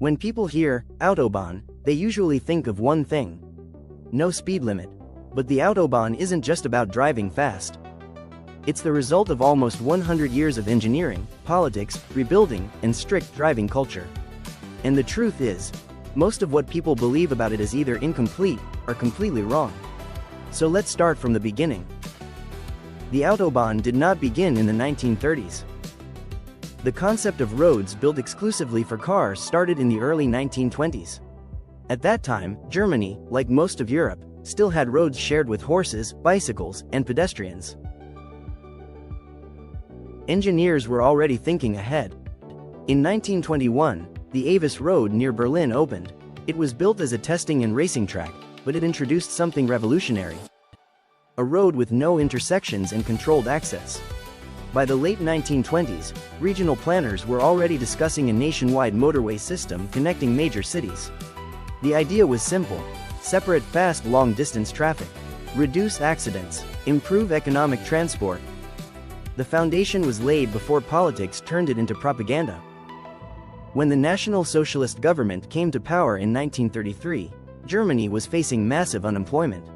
When people hear Autobahn, they usually think of one thing: no speed limit. But the Autobahn isn't just about driving fast. It's the result of almost 100 years of engineering, politics, rebuilding, and strict driving culture. And the truth is, most of what people believe about it is either incomplete or completely wrong. So let's start from the beginning. The Autobahn did not begin in the 1930s. The concept of roads built exclusively for cars started in the early 1920s. At that time, Germany, like most of Europe, still had roads shared with horses, bicycles, and pedestrians. Engineers were already thinking ahead. In 1921, the Avis Road near Berlin opened. It was built as a testing and racing track, but it introduced something revolutionary: a road with no intersections and controlled access. By the late 1920s, regional planners were already discussing a nationwide motorway system connecting major cities. The idea was simple: separate fast long-distance traffic, reduce accidents, improve economic transport. The foundation was laid before politics turned it into propaganda. When the National Socialist government came to power in 1933, Germany was facing massive unemployment.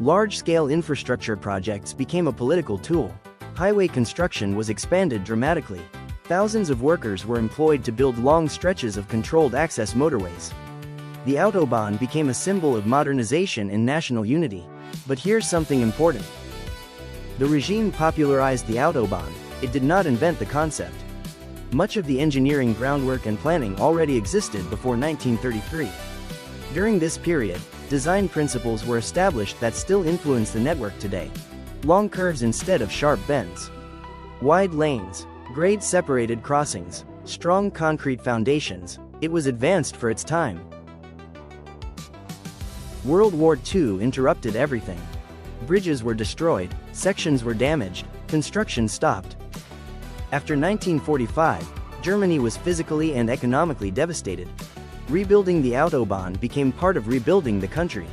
Large-scale infrastructure projects became a political tool. Highway construction was expanded dramatically. Thousands of workers were employed to build long stretches of controlled access motorways. The Autobahn became a symbol of modernization and national unity. But here's something important. The regime popularized the Autobahn. It did not invent the concept. Much of the engineering groundwork and planning already existed before 1933. During this period, design principles were established that still influence the network today. Long curves instead of sharp bends, wide lanes, grade-separated crossings, strong concrete foundations. It was advanced for its time. World War II interrupted everything. Bridges were destroyed, sections were damaged, construction stopped. After 1945, Germany was physically and economically devastated. Rebuilding the Autobahn became part of rebuilding the country.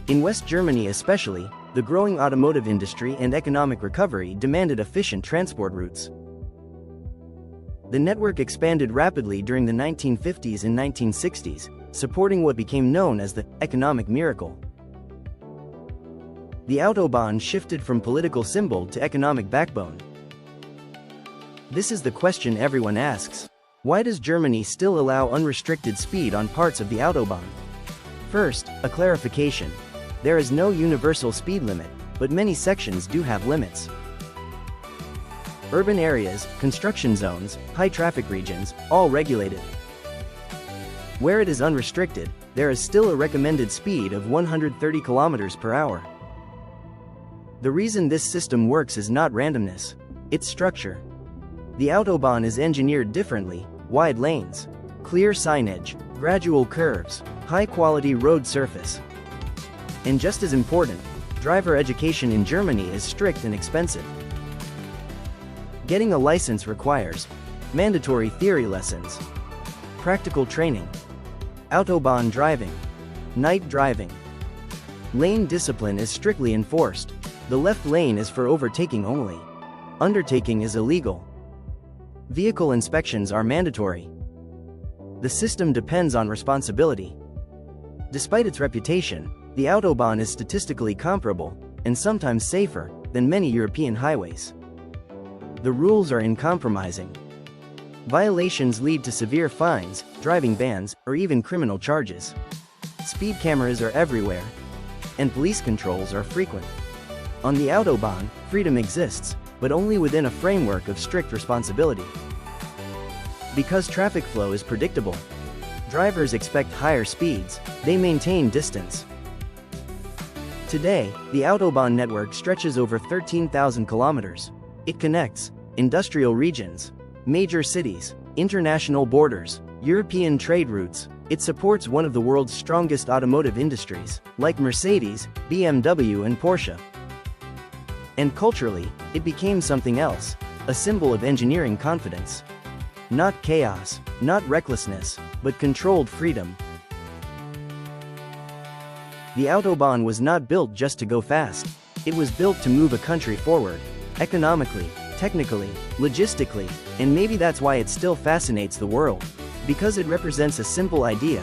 In West Germany especially, the growing automotive industry and economic recovery demanded efficient transport routes. The network expanded rapidly during the 1950s and 1960s, supporting what became known as the economic miracle. The Autobahn shifted from political symbol to economic backbone. This is the question everyone asks. Why does Germany still allow unrestricted speed on parts of the Autobahn? First, a clarification. There is no universal speed limit, but many sections do have limits. Urban areas, construction zones, high traffic regions, all regulated. Where it is unrestricted, there is still a recommended speed of 130 km per hour. The reason this system works is not randomness, it's structure. The Autobahn is engineered differently: wide lanes, clear signage, gradual curves, high-quality road surface. And just as important, driver education in Germany is strict and expensive. Getting a license requires mandatory theory lessons, practical training, Autobahn driving, night driving. Lane discipline is strictly enforced. The left lane is for overtaking only. Undertaking is illegal. Vehicle inspections are mandatory. The system depends on responsibility. Despite its reputation, the Autobahn is statistically comparable, and sometimes safer, than many European highways. The rules are uncompromising. Violations lead to severe fines, driving bans, or even criminal charges. Speed cameras are everywhere, and police controls are frequent. On the Autobahn, freedom exists, but only within a framework of strict responsibility. Because traffic flow is predictable, drivers expect higher speeds, they maintain distance. Today, the Autobahn network stretches over 13,000 kilometers. It connects industrial regions, major cities, international borders, European trade routes. It supports one of the world's strongest automotive industries, like Mercedes, BMW, and Porsche. And culturally, it became something else, a symbol of engineering confidence. Not chaos, not recklessness, but controlled freedom. The Autobahn was not built just to go fast. It was built to move a country forward, economically, technically, logistically, and maybe that's why it still fascinates the world. Because it represents a simple idea.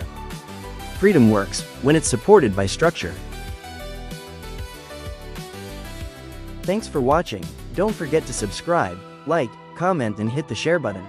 Freedom works when it's supported by structure. Thanks for watching. Don't forget to subscribe, like, comment and hit the share button.